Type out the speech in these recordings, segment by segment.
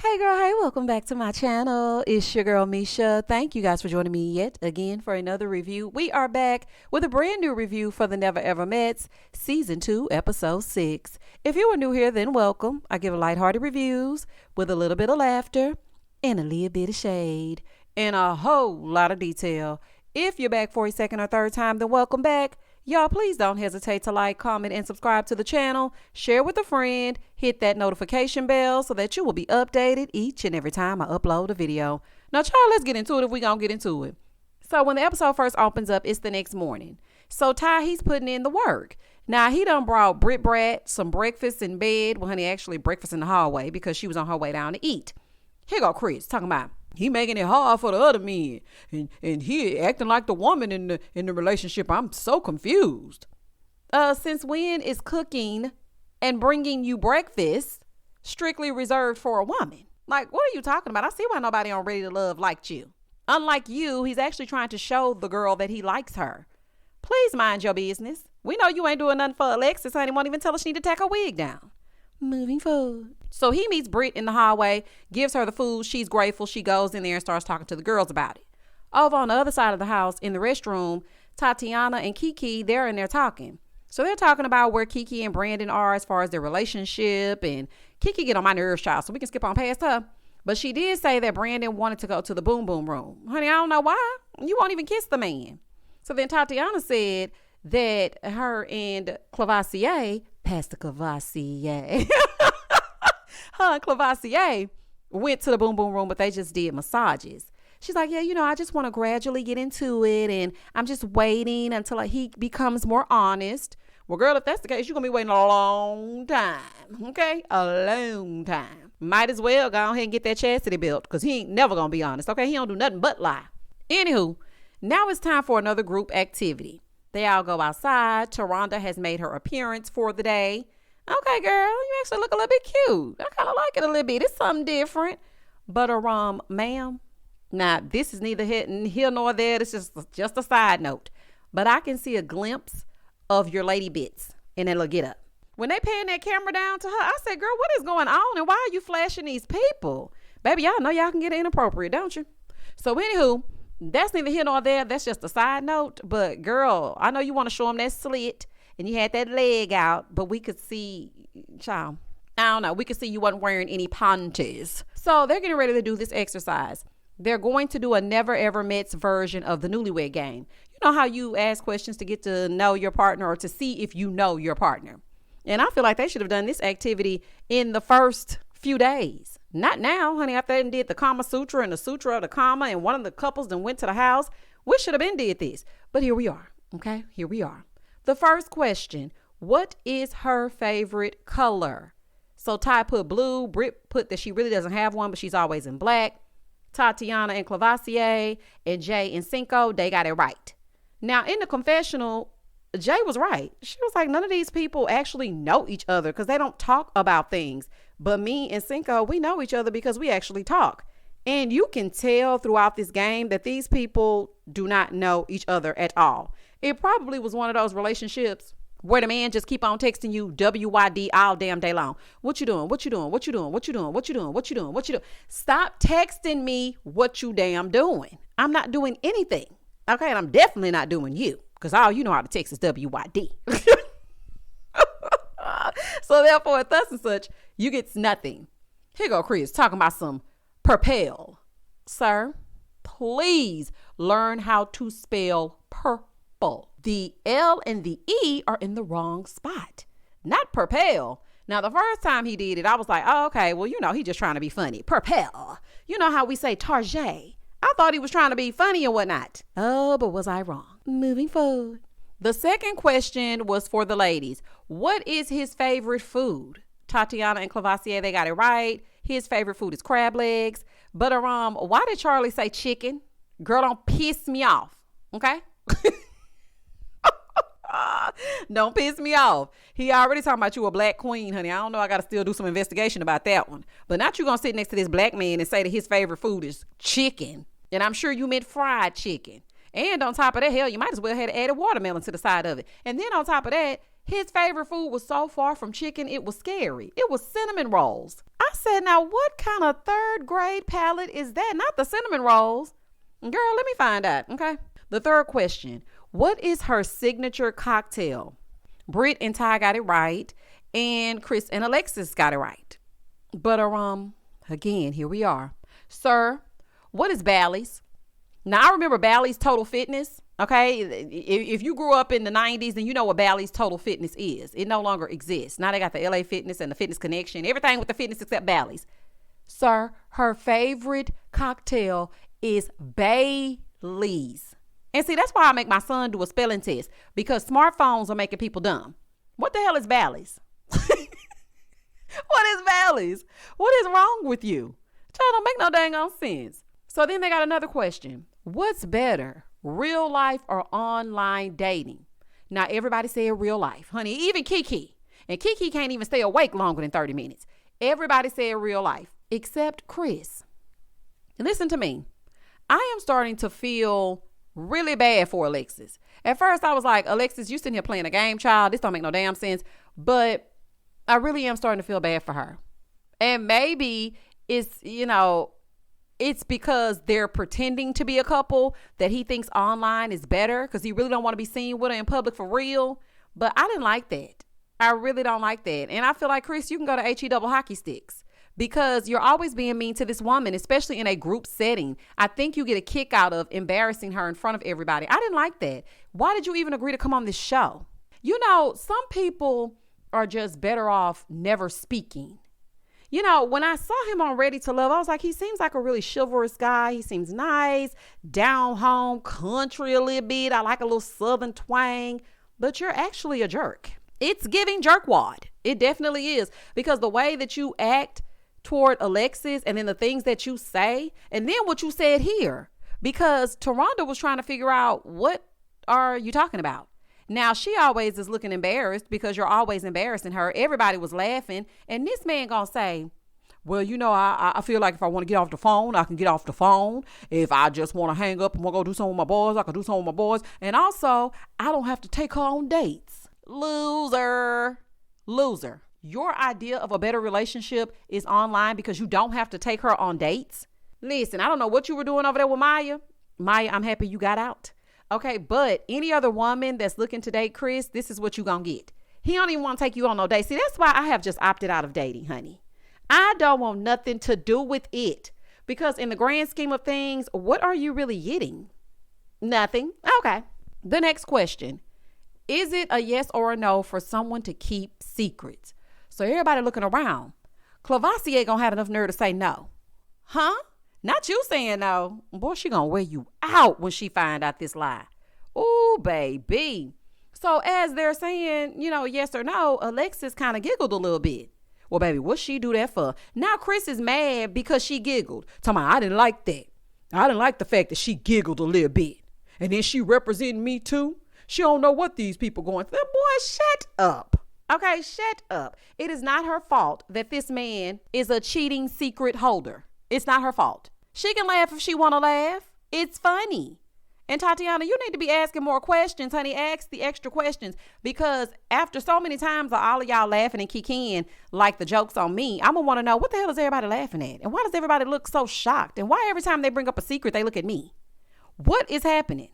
Hey girl, hey, welcome back to my channel. It's your girl Misha. Thank you guys for joining me yet again for another review. We are back with a brand new review for the Never Ever Mets, Season 2, Episode 6. If you are new here, then welcome. I give lighthearted reviews with a little bit of laughter and a little bit of shade and a whole lot of detail. If you're back for a second or third time, then welcome back. Y'all, please don't hesitate to like, comment, and subscribe to the channel. Share with a friend. Hit that notification bell so that you will be updated each and every time I upload a video. Now, child, let's get into it if we gonna get into it. So when the episode first opens up, it's the next morning. So Ty, he's putting in the work. Now, he done brought Brit Brat some breakfast in bed. Well, honey, actually breakfast in the hallway because she was on her way down to eat. Here go Chris talking about he making it hard for the other men and he acting like the woman in the relationship. I'm so confused. Since when is cooking and bringing you breakfast strictly reserved for a woman? Like, what are you talking about? I see why nobody on Ready to Love liked you. Unlike you, he's actually trying to show the girl that he likes her. Please mind your business. We know you ain't doing nothing for Alexis, honey. Won't even tell her she need to take her wig down. Moving forward. So he meets Brit in the hallway, gives her the food. She's grateful. She goes in there and starts talking to the girls about it. Over on the other side of the house, in the restroom, Tatiana and Kiki, they're in there talking. So they're talking about where Kiki and Brandon are as far as their relationship. And Kiki get on my nerves, child, so we can skip on past her. But she did say that Brandon wanted to go to the boom boom room. Honey, I don't know why. You won't even kiss the man. So then Tatiana said that her and Clavassier, Pastor Clavassier, her and Clavassier went to the boom boom room, but they just did massages. She's like, yeah, I just want to gradually get into it, and I'm just waiting until he becomes more honest. Well, girl, if that's the case, you're going to be waiting a long time, okay? A long time. Might as well go ahead and get that chastity belt, because he ain't never going to be honest, okay? He don't do nothing but lie. Anywho, now it's time for another group activity. They all go outside. Taronda has made her appearance for the day. Okay, girl, you actually look a little bit cute. I kind of like it a little bit. It's something different. But, ma'am, now, this is neither here nor there. It's just a side note. But I can see a glimpse of your lady bits in that little get up. When they pan that camera down to her, I said, girl, what is going on? And why are you flashing these people? Baby, y'all know y'all can get inappropriate, don't you? So, anywho, that's neither here nor there. That's just a side note. But, girl, I know you want to show them that slit. And you had that leg out, but we could see, child, I don't know. We could see you wasn't wearing any panties. So they're getting ready to do this exercise. They're going to do a Never Ever Mets version of the Newlywed Game. You know how you ask questions to get to know your partner or to see if you know your partner. And I feel like they should have done this activity in the first few days. Not now, honey. After they did the Kama Sutra and the Sutra of the Kama and one of the couples then went to the house, we should have been did this. But here we are. Okay, here we are. The first question, what is her favorite color? So Ty put blue. Brit put that she really doesn't have one, but she's always in black. Tatiana and Clavassier and Jay and Cinco, they got it right. Now, in the confessional, Jay was right. She was like, none of these people actually know each other because they don't talk about things. But me and Cinco, we know each other because we actually talk. And you can tell throughout this game that these people do not know each other at all. It probably was one of those relationships where the man just keep on texting you WYD all damn day long. What you doing? What you doing? What you doing? What you doing? What you doing? What you doing? What you doing? Stop texting me what you damn doing. I'm not doing anything. Okay, and I'm definitely not doing you because all you know how to text is WYD. So therefore, at thus and such, you get nothing. Here go Chris talking about some propel. Sir, please learn how to spell purple. The L and the E are in the wrong spot. Not propel. Now, the first time he did it, I was like, oh, okay, well, he just trying to be funny. Propel. You know how we say Tarjay. I thought he was trying to be funny and whatnot. Oh, but was I wrong? Moving forward. The second question was for the ladies. What is his favorite food? Tatiana and Clavassier, they got it right. His favorite food is crab legs. But why did Charlie say chicken? Girl, don't piss me off. Okay? Don't piss me off. He already talking about you a black queen, honey. I don't know. I got to still do some investigation about that one. But not you going to sit next to this black man and say that his favorite food is chicken. And I'm sure you meant fried chicken. And on top of that, hell, you might as well have added watermelon to the side of it. And then on top of that, His favorite food was so far from chicken, it was scary. It was cinnamon rolls. I said, now what kind of third grade palate is that? Not the cinnamon rolls. Girl, let me find out, okay? The third question, what is her signature cocktail? Britt and Ty got it right, and Chris and Alexis got it right. But again, here we are. Sir, what is Bally's? Now, I remember Bally's Total Fitness, okay? If you grew up in the 90s, then you know what Bally's Total Fitness is. It no longer exists. Now they got the LA Fitness and the Fitness Connection, everything with the fitness except Bally's. Sir, her favorite cocktail is Bailey's. And see, that's why I make my son do a spelling test, because smartphones are making people dumb. What the hell is Bally's? What is Bally's? What is wrong with you? Child, don't make no dang on sense. So then they got another question. What's better, real life or online dating? Now, everybody said real life. Honey, even Kiki. And Kiki can't even stay awake longer than 30 minutes. Everybody said real life, except Chris. Listen to me. I am starting to feel really bad for Alexis. At first, I was like, Alexis, you sitting here playing a game, child. This don't make no damn sense. But I really am starting to feel bad for her. And maybe it's, it's because they're pretending to be a couple that he thinks online is better because he really don't want to be seen with her in public for real. But I didn't like that. I really don't like that. And I feel like, Chris, you can go to HE double hockey sticks because you're always being mean to this woman, especially in a group setting. I think you get a kick out of embarrassing her in front of everybody. I didn't like that. Why did you even agree to come on this show? Some people are just better off never speaking. When I saw him on Ready to Love, I was like, he seems like a really chivalrous guy. He seems nice, down home, country a little bit. I like a little southern twang, but you're actually a jerk. It's giving jerkwad. It definitely is, because the way that you act toward Alexis and then the things that you say and then what you said here, because Taronda was trying to figure out, what are you talking about? Now, she always is looking embarrassed because you're always embarrassing her. Everybody was laughing. And this man gonna say, well, I feel like if I want to get off the phone, I can get off the phone. If I just want to hang up and want to go do something with my boys, I can do something with my boys. And also, I don't have to take her on dates. Loser. Your idea of a better relationship is online because you don't have to take her on dates. Listen, I don't know what you were doing over there with Maya. Maya, I'm happy you got out. Okay, but any other woman that's looking to date Chris, this is what you gonna get. He don't even want to take you on no date. See, that's why I have just opted out of dating, honey. I don't want nothing to do with it. Because in the grand scheme of things, what are you really getting? Nothing. Okay. The next question. Is it a yes or a no for someone to keep secrets? So everybody looking around. Clavassier gonna have enough nerve to say no. Huh? Not you saying no. Boy, she gonna wear you out when she find out this lie. Ooh, baby. So as they're saying, yes or no, Alexis kind of giggled a little bit. Well, baby, what she do that for? Now Chris is mad because she giggled. Talking about, I didn't like that. I didn't like the fact that she giggled a little bit. And then she representing me too. She don't know what these people going through. Boy, shut up. Okay, shut up. It is not her fault that this man is a cheating secret holder. It's not her fault. She can laugh if she want to laugh. It's funny. And Tatiana, you need to be asking more questions, honey. Ask the extra questions, because after so many times of all of y'all laughing and kicking like the jokes on me, I'm going to want to know, what the hell is everybody laughing at? And why does everybody look so shocked? And why every time they bring up a secret, they look at me? What is happening?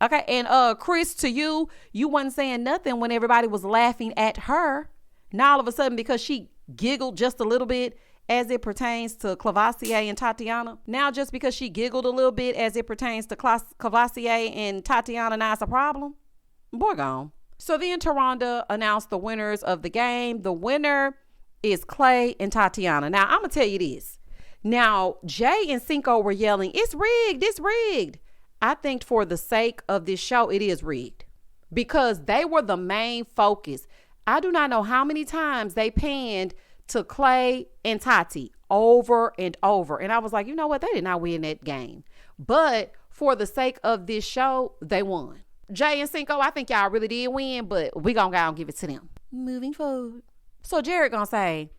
Okay. And Chris, to you wasn't saying nothing when everybody was laughing at her. Now all of a sudden, because she giggled just a little bit, as it pertains to Clavassier and Tatiana. Now, just because she giggled a little bit as it pertains to Clavassier and Tatiana, now it's a problem? Boy, gone. So then Taronda announced the winners of the game. The winner is Clay and Tatiana. Now, I'm going to tell you this. Now, Jay and Cinco were yelling, it's rigged, it's rigged. I think for the sake of this show, it is rigged, because they were the main focus. I do not know how many times they panned to Clay and Tati over and over. And I was like, you know what? They did not win that game. But for the sake of this show, they won. Jay and Cinco, I think y'all really did win, but we gonna go and give it to them. Moving forward. So Jared gonna say,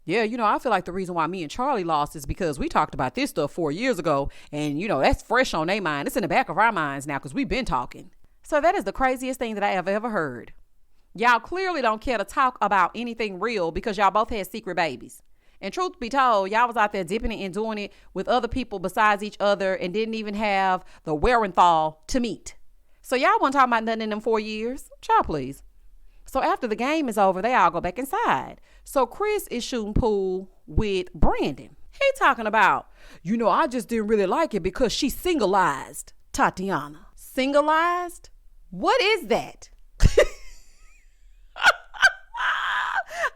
yeah, I feel like the reason why me and Charlie lost is because we talked about this stuff 4 years ago. And, that's fresh on their mind. It's in the back of our minds now because we've been talking. So that is the craziest thing that I have ever heard. Y'all clearly don't care to talk about anything real because y'all both had secret babies. And truth be told, y'all was out there dipping it and doing it with other people besides each other and didn't even have the wherewithal to meet. So y'all wasn't talking about nothing in them 4 years. Child, please. So after the game is over, they all go back inside. So Chris is shooting pool with Brandon. He talking about, I just didn't really like it because she singleized Tatiana. Singleized? What is that?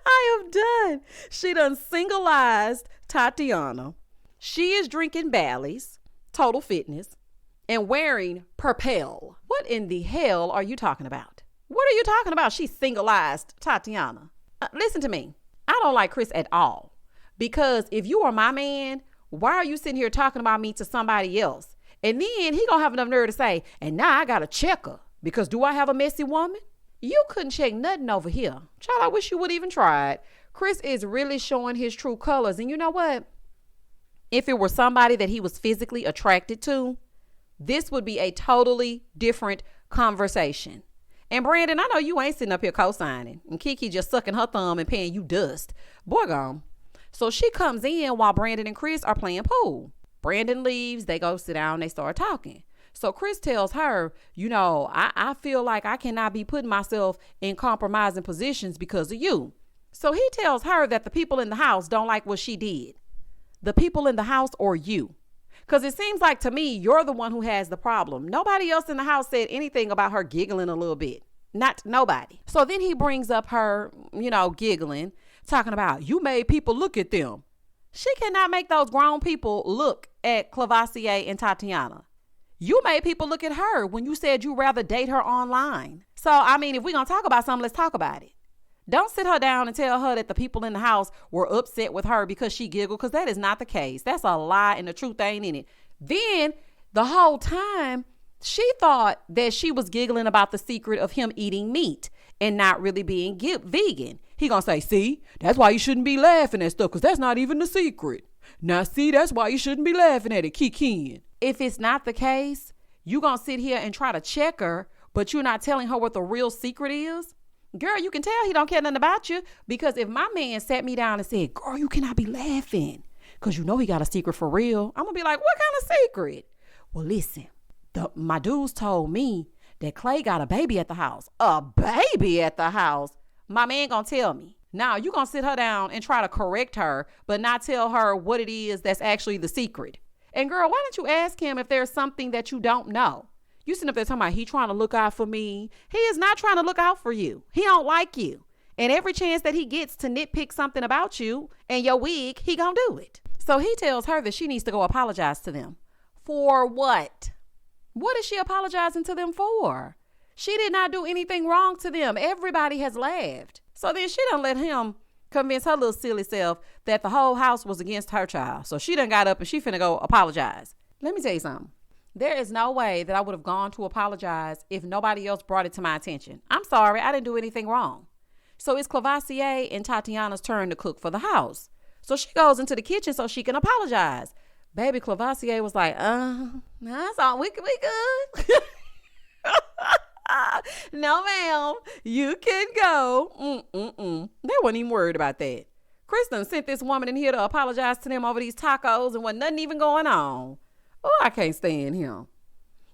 I am done. She done singleized Tatiana. She is drinking Bally's, Total Fitness, and wearing Propel. What in the hell are you talking about? What are you talking about? She singleized Tatiana. Listen to me. I don't like Chris at all. Because if you are my man, why are you sitting here talking about me to somebody else? And then he gonna have enough nerve to say, and now I gotta check her. Because do I have a messy woman? You couldn't check nothing over here. Child, I wish you would even tried. Chris is really showing his true colors. And you know what? If it were somebody that he was physically attracted to, this would be a totally different conversation. And Brandon, I know you ain't sitting up here co-signing. And Kiki just sucking her thumb and paying you dust. Boy, gone. So she comes in while Brandon and Chris are playing pool. Brandon leaves. They go sit down. They start talking. So Chris tells her, I feel like I cannot be putting myself in compromising positions because of you. So he tells her that the people in the house don't like what she did. The people in the house or you. Because it seems like to me, you're the one who has the problem. Nobody else in the house said anything about her giggling a little bit. Not nobody. So then he brings up her, giggling, talking about, you made people look at them. She cannot make those grown people look at Clavassier and Tatiana. You made people look at her when you said you'd rather date her online. So, if we're going to talk about something, let's talk about it. Don't sit her down and tell her that the people in the house were upset with her because she giggled, because that is not the case. That's a lie and the truth ain't in it. Then the whole time she thought that she was giggling about the secret of him eating meat and not really being vegan. He gonna say, see, that's why you shouldn't be laughing at stuff, because that's not even the secret. Now, see, that's why you shouldn't be laughing at it, kikiing. If it's not the case, you gonna sit here and try to check her, but you're not telling her what the real secret is? Girl, you can tell he don't care nothing about you, because if my man sat me down and said, girl, you cannot be laughing because he got a secret for real, I'm gonna be like, what kind of secret? Well, listen, my dudes told me that Clay got a baby at the house. A baby at the house? My man gonna tell me. Now you gonna sit her down and try to correct her, but not tell her what it is that's actually the secret. And girl, why don't you ask him if there's something that you don't know? You sitting up there talking about he trying to look out for me. He is not trying to look out for you. He don't like you. And every chance that he gets to nitpick something about you and your wig, he gonna do it. So he tells her that she needs to go apologize to them. For what? What is she apologizing to them for? She did not do anything wrong to them. Everybody has laughed. So then she done let him convince her little silly self that the whole house was against her child. So she done got up and she finna go apologize. Let me tell you something. There is no way that I would have gone to apologize if nobody else brought it to my attention. I'm sorry, I didn't do anything wrong. So it's Clavassier and Tatiana's turn to cook for the house. So she goes into the kitchen so she can apologize. Baby, Clavassier was like, that's all, we good. No, ma'am, you can go. They weren't even worried about that. Kristen sent this woman in here to apologize to them over these tacos and wasn't nothing even going on. Oh, I can't stand him.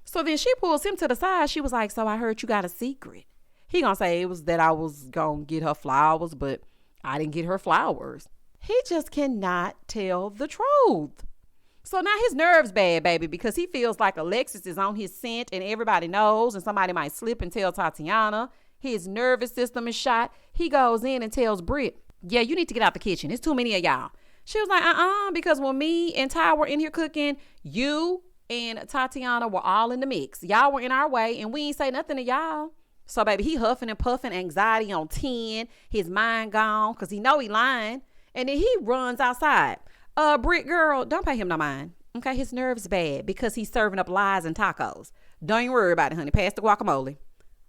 So then she pulls him to the side. She was like, so I heard you got a secret. He gonna say it was that I was gonna get her flowers, but I didn't get her flowers. He just cannot tell the truth. So now his nerves bad, baby, because he feels like Alexis is on his scent and everybody knows, and somebody might slip and tell Tatiana. His nervous system is shot. He goes in and tells Britt, yeah, you need to get out the kitchen. It's too many of y'all. She was like, because when me and Ty were in here cooking, you and Tatiana were all in the mix. Y'all were in our way and we ain't say nothing to y'all. So baby, he huffing and puffing, anxiety on 10, his mind gone because he know he lying. And then he runs outside. Britt, girl, don't pay him no mind. Okay, his nerves bad because he's serving up lies and tacos. Don't even worry about it, honey. Pass the guacamole.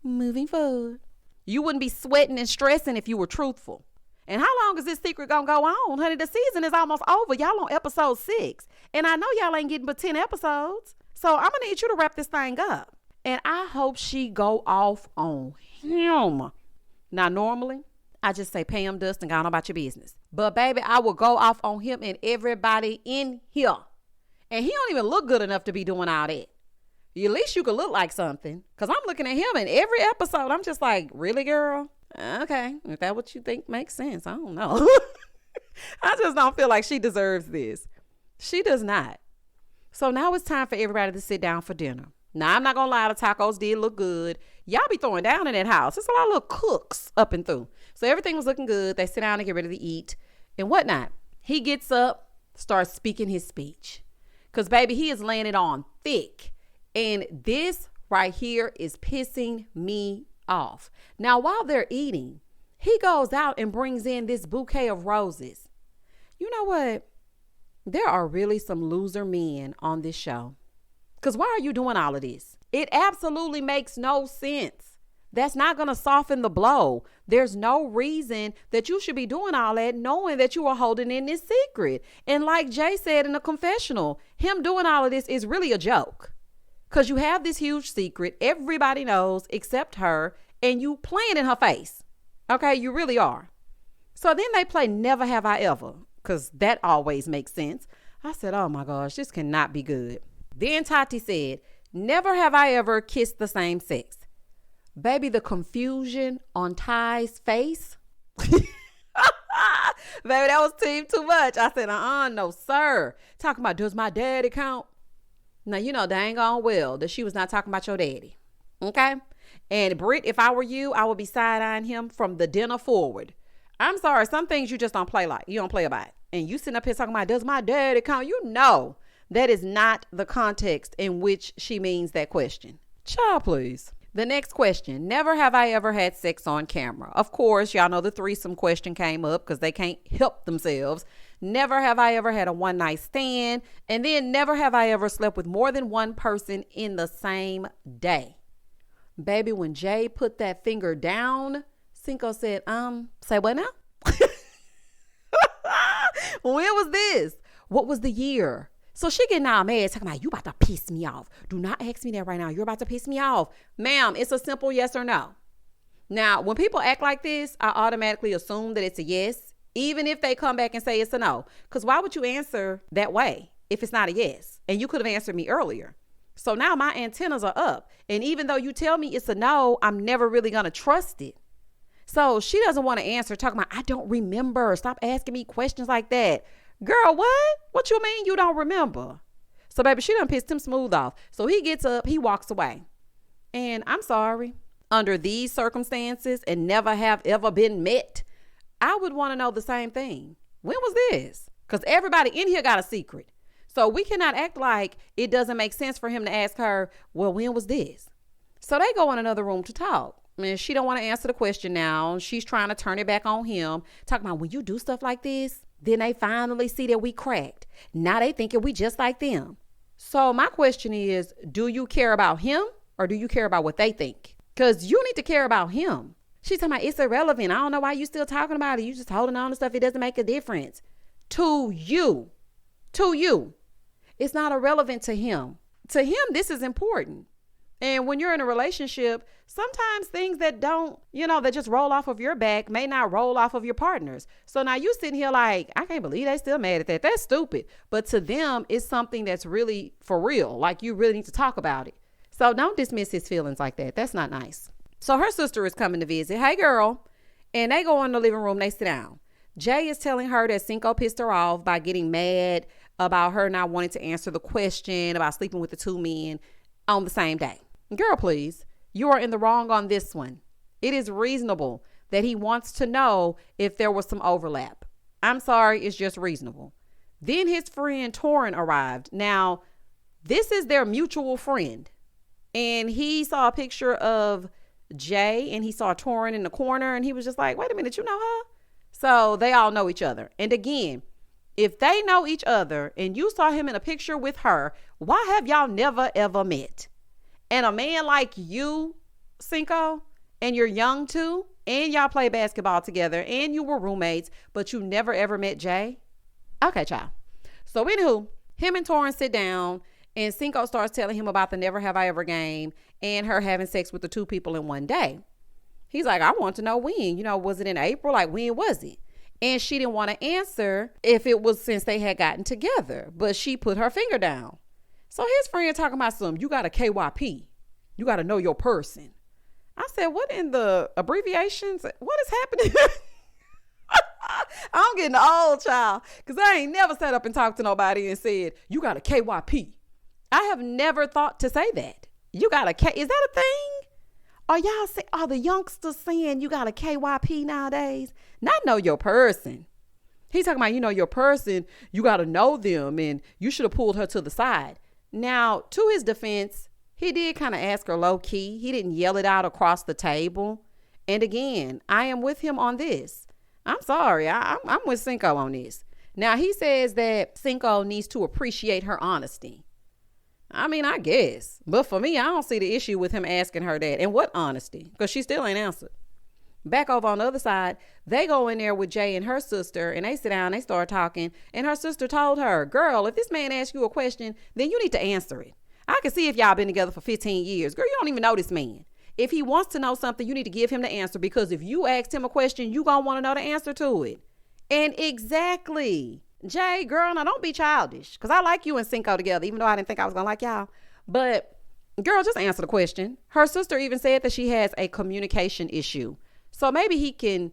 Moving forward. You wouldn't be sweating and stressing if you were truthful. And how long is this secret gonna go on, honey? The season is almost over. Y'all on episode 6. And I know y'all ain't getting but 10 episodes. So I'm gonna need you to wrap this thing up. And I hope she go off on him. Now, normally, I just say pay him dust and go on about your business. But baby, I will go off on him and everybody in here. And he don't even look good enough to be doing all that. At least you could look like something. Because I'm looking at him in every episode. I'm just like, really, girl? Okay. If that's what you think makes sense, I don't know. I just don't feel like she deserves this. She does not. So now it's time for everybody to sit down for dinner. Now, I'm not going to lie, the tacos did look good. Y'all be throwing down in that house. There's a lot of little cooks up and through. So everything was looking good. They sit down and get ready to eat and whatnot. He gets up, starts speaking his speech. Because, baby, he is laying it on thick. And this right here is pissing me off. Now, while they're eating, he goes out and brings in this bouquet of roses. You know what? There are really some loser men on this show. Because why are you doing all of this? It absolutely makes no sense. That's not going to soften the blow. There's no reason that you should be doing all that knowing that you are holding in this secret. And like Jay said in the confessional, him doing all of this is really a joke. Because you have this huge secret. Everybody knows except her. And you playing in her face. Okay, you really are. So then they play Never Have I Ever. Because that always makes sense. I said, oh my gosh, this cannot be good. Then Tati said, never have I ever kissed the same sex. Baby, the confusion on Ty's face. Baby, that was too much. I said, no, sir. Talking about, does my daddy count? Now, you know dang on well that she was not talking about your daddy. Okay? And Britt, if I were you, I would be side-eyeing him from the dinner forward. I'm sorry. Some things you just don't play like. You don't play about. And you sitting up here talking about, does my daddy count? You know that is not the context in which she means that question. Child, please. The next question. Never have I ever had sex on camera. Of course, y'all know the threesome question came up because they can't help themselves. Never have I ever had a one-night stand. And then never have I ever slept with more than one person in the same day. Baby, when Jay put that finger down, Cinco said, say what now? When was this? What was the year? So she getting all mad, talking about, you about to piss me off. Do not ask me that right now. You're about to piss me off. Ma'am, it's a simple yes or no. Now, when people act like this, I automatically assume that it's a yes, even if they come back and say it's a no. Because why would you answer that way if it's not a yes? And you could have answered me earlier. So now my antennas are up. And even though you tell me it's a no, I'm never really going to trust it. So she doesn't want to answer, talking about, I don't remember. Stop asking me questions like that. Girl, what? What you mean you don't remember? So, baby, she done pissed him smooth off. So he gets up, he walks away. And I'm sorry, under these circumstances and never have ever been met, I would want to know the same thing. When was this? Because everybody in here got a secret. So we cannot act like it doesn't make sense for him to ask her, well, when was this? So they go in another room to talk. And she don't want to answer the question now. She's trying to turn it back on him. Talking about, when you do stuff like this, then they finally see that we cracked. Now they thinking we just like them. So my question is, do you care about him or do you care about what they think? Because you need to care about him. She's talking about, it's irrelevant. I don't know why you still talking about it. You just holding on to stuff. It doesn't make a difference. To you. To you. It's not irrelevant to him. To him, this is important. And when you're in a relationship, sometimes things that don't, that just roll off of your back may not roll off of your partner's. So now you sitting here like, I can't believe they still mad at that. That's stupid. But to them, it's something that's really for real. Like, you really need to talk about it. So don't dismiss his feelings like that. That's not nice. So her sister is coming to visit. Hey, girl. And they go in the living room. They sit down. Jay is telling her that Cinco pissed her off by getting mad about her not wanting to answer the question about sleeping with the two men on the same day. Girl, please, you are in the wrong on this one. It is reasonable that he wants to know if there was some overlap. I'm sorry, it's just reasonable. Then his friend Torrin arrived. Now, this is their mutual friend. And he saw a picture of Jay and he saw Torrin in the corner and he was just like, wait a minute, you know her? So they all know each other. And again, if they know each other and you saw him in a picture with her, why have y'all never ever met? And a man like you, Cinco, and you're young too, and y'all play basketball together, and you were roommates, but you never ever met Jay? Okay, child. So anywho, him and Torrin sit down, and Cinco starts telling him about the Never Have I Ever game and her having sex with the two people in one day. He's like, I want to know when. Was it in April? Like, when was it? And she didn't want to answer if it was since they had gotten together. But she put her finger down. So his friend talking about you got a KYP. You got to know your person. I said, what in the abbreviations? What is happening? I'm getting old, child, because I ain't never sat up and talked to nobody and said, you got a KYP. I have never thought to say that. You got a K. Is that a thing? Are the youngsters saying you got a KYP nowadays? Not know your person. He's talking about, your person, you got to know them, and you should have pulled her to the side. Now, to his defense, he did kind of ask her low key. He didn't yell it out across the table. And again, I am with him on this. I'm sorry. I'm with Cinco on this. Now, he says that Cinco needs to appreciate her honesty. I mean, I guess. But for me, I don't see the issue with him asking her that. And what honesty? Because she still ain't answered. Back over on the other side, they go in there with Jay and her sister, and they sit down, they start talking. And her sister told her, girl, if this man asks you a question, then you need to answer it. I can see if y'all been together for 15 years. Girl, you don't even know this man. If he wants to know something, you need to give him the answer, because if you asked him a question, you gonna want to know the answer to it. And exactly. Jay, girl, now don't be childish, because I like you and Cinco together, even though I didn't think I was gonna like y'all. But girl, just answer the question. Her sister even said that she has a communication issue. So maybe he can,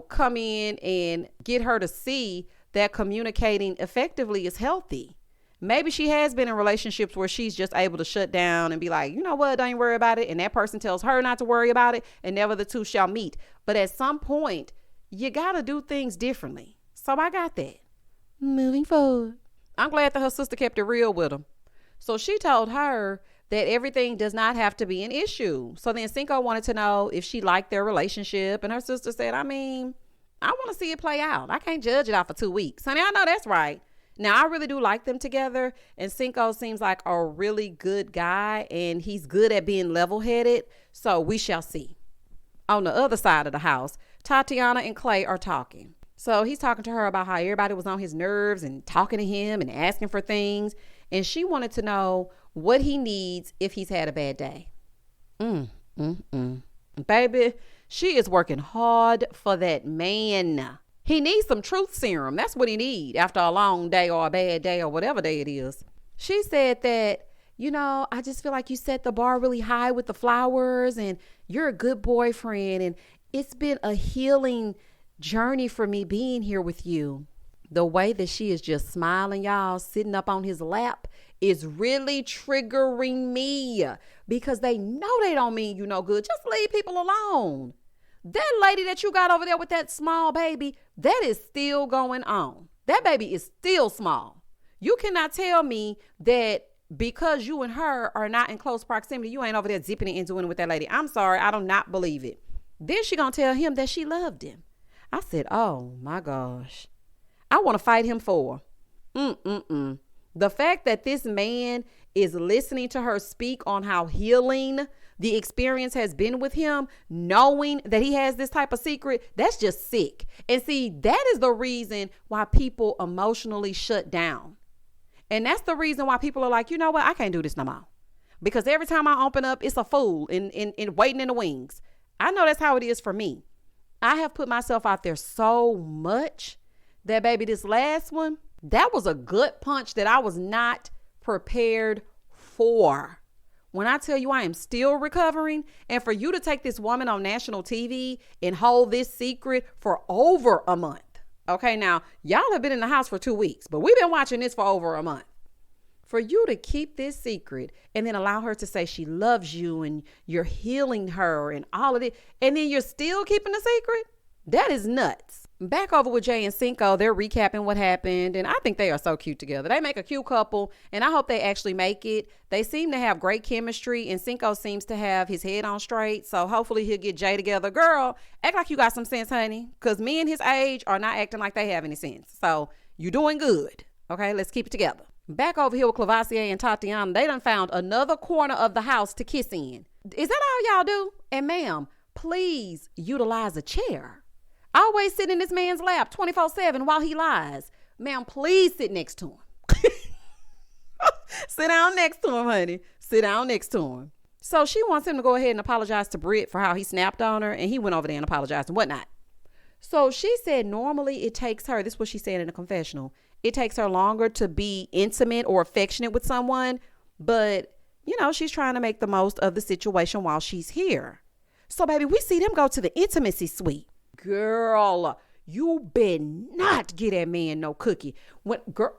come in and get her to see that communicating effectively is healthy. Maybe she has been in relationships where she's just able to shut down and be like, you know what, don't you worry about it. And that person tells her not to worry about it, and never the two shall meet. But at some point, you got to do things differently. So I got that. Moving forward. I'm glad that her sister kept it real with him. So she told her that everything does not have to be an issue. So then Cinco wanted to know if she liked their relationship. And her sister said, I want to see it play out. I can't judge it off for 2 weeks. Honey, I know that's right. Now, I really do like them together, and Cinco seems like a really good guy, and he's good at being level-headed, so we shall see. On the other side of the house, Tatiana and Clay are talking. So he's talking to her about how everybody was on his nerves and talking to him and asking for things, and she wanted to know what he needs if he's had a bad day. Baby, she is working hard for that man. He needs some truth serum. That's what he needs after a long day or a bad day or whatever day it is. She said that, I just feel like you set the bar really high with the flowers, and you're a good boyfriend, and it's been a healing journey for me being here with you. The way that she is just smiling, y'all, sitting up on his lap is really triggering me, because they know they don't mean you no good. Just leave people alone. That lady that you got over there with that small baby, that is still going on. That baby is still small. You cannot tell me that because you and her are not in close proximity, you ain't over there zipping it and doing it with that lady. I'm sorry. I do not believe it. Then she gonna tell him that she loved him. I said, oh my gosh. I want to fight him for her. The fact that this man is listening to her speak on how healing the experience has been with him, knowing that he has this type of secret, that's just sick. And see, that is the reason why people emotionally shut down. And that's the reason why people are like, you know what? I can't do this no more. Because every time I open up, it's a fool in waiting in the wings. I know that's how it is for me. I have put myself out there so much that, baby, this last one, that was a gut punch that I was not prepared for. When I tell you I am still recovering, and for you to take this woman on national TV and hold this secret for over a month. Okay, now, y'all have been in the house for 2 weeks, but we've been watching this for over a month. For you to keep this secret and then allow her to say she loves you and you're healing her and all of it, and then you're still keeping the secret, that is nuts. Back over with Jay and Cinco, they're recapping what happened, and I think they are so cute together. They make a cute couple, and I hope they actually make it. They seem to have great chemistry, and Cinco seems to have his head on straight, so hopefully he'll get Jay together. Girl, act like you got some sense, honey, because men his age are not acting like they have any sense. So you're doing good. Okay, let's keep it together. Back over here with Clavasier and Tatiana, they done found another corner of the house to kiss in. Is that all y'all do? And ma'am, please utilize a chair. Always sit in this man's lap 24/7 while he lies. Ma'am, please sit next to him. Sit down next to him, honey. Sit down next to him. So she wants him to go ahead and apologize to Britt for how he snapped on her, and he went over there and apologized and whatnot. So she said normally it takes her, this is what she said in a confessional, it takes her longer to be intimate or affectionate with someone, but, she's trying to make the most of the situation while she's here. So, baby, we see them go to the intimacy suite. Girl, you better not get that man no cookie. Girl,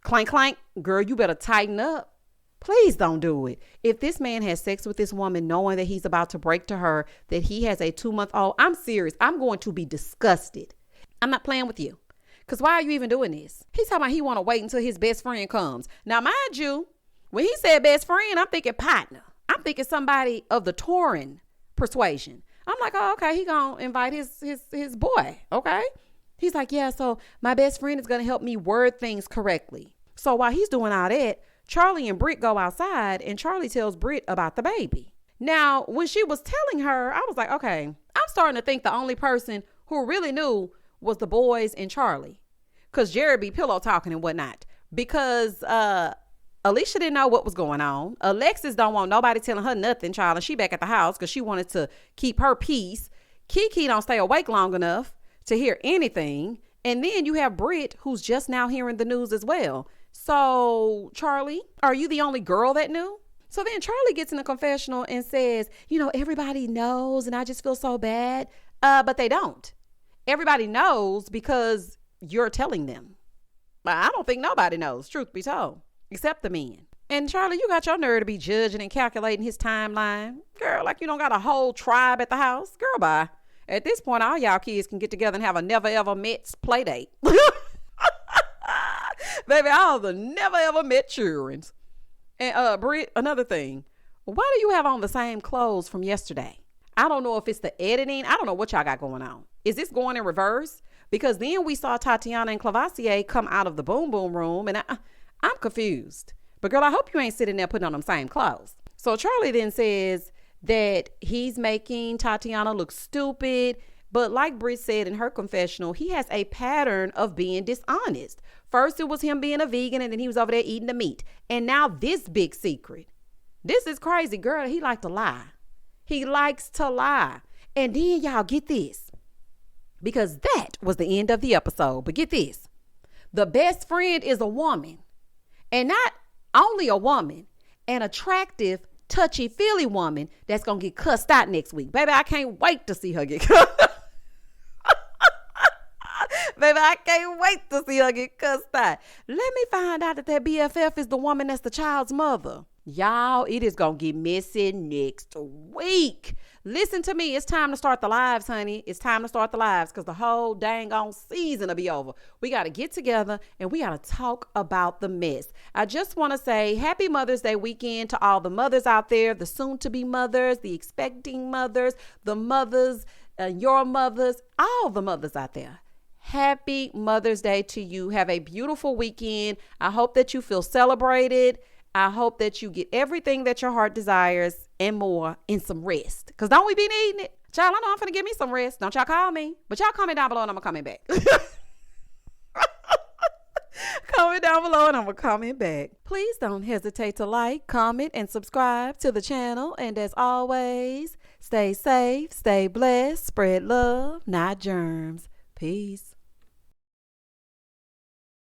clank, clank, girl, you better tighten up. Please don't do it. If this man has sex with this woman knowing that he's about to break to her that he has a 2-month-old, I'm serious. I'm going to be disgusted. I'm not playing with you. Because why are you even doing this? He's talking about he want to wait until his best friend comes. Now, mind you, when he said best friend, I'm thinking partner. I'm thinking somebody of the touring persuasion. I'm like, oh, okay, he gonna invite his boy, okay? He's like, yeah, so my best friend is gonna help me word things correctly. So while he's doing all that, Charlie and Britt go outside and Charlie tells Britt about the baby. Now, when she was telling her, I was like, okay, I'm starting to think the only person who really knew was the boys and Charlie. Because Jerry be pillow talking and whatnot. Because Alicia didn't know what was going on. Alexis don't want nobody telling her nothing, child. And she back at the house because she wanted to keep her peace. Kiki don't stay awake long enough to hear anything. And then you have Britt, who's just now hearing the news as well. So, Charlie, are you the only girl that knew? So then Charlie gets in the confessional and says, everybody knows and I just feel so bad. But they don't. Everybody knows because you're telling them. But I don't think nobody knows, truth be told, except the men. And Charlie, you got your nerve to be judging and calculating his timeline. Girl, like you don't got a whole tribe at the house. Girl, bye. At this point, all y'all kids can get together and have a never ever met play date. Baby, all the never ever met childrens. And Britt, another thing. Why do you have on the same clothes from yesterday? I don't know if it's the editing. I don't know what y'all got going on. Is this going in reverse? Because then we saw Tatiana and Clavassier come out of the boom boom room and I'm confused. But girl, I hope you ain't sitting there putting on them same clothes. So Charlie then says that he's making Tatiana look stupid. But like Britt said in her confessional, he has a pattern of being dishonest. First, it was him being a vegan and then he was over there eating the meat. And now this big secret. This is crazy, girl. He likes to lie. He likes to lie. And then y'all get this. Because that was the end of the episode. But get this. The best friend is a woman. And not only a woman, an attractive, touchy-feely woman that's going to get cussed out next week. Baby, I can't wait to see her get cussed. Baby, I can't wait to see her get cussed out. Let me find out that BFF is the woman that's the child's mother. Y'all, it is going to get messy next week. Listen to me. It's time to start the lives, honey. It's time to start the lives because the whole dang on season will be over. We got to get together and we got to talk about the mess. I just want to say happy Mother's Day weekend to all the mothers out there, the soon-to-be mothers, the expecting mothers, the mothers, your mothers, all the mothers out there. Happy Mother's Day to you. Have a beautiful weekend. I hope that you feel celebrated. I hope that you get everything that your heart desires and more in some rest. Because don't we be needing it? Child, I know I'm finna give me some rest. Don't y'all call me. But y'all comment down below and I'm coming back. Comment down below and I'm coming back. Please don't hesitate to like, comment, and subscribe to the channel. And as always, stay safe, stay blessed, spread love, not germs. Peace.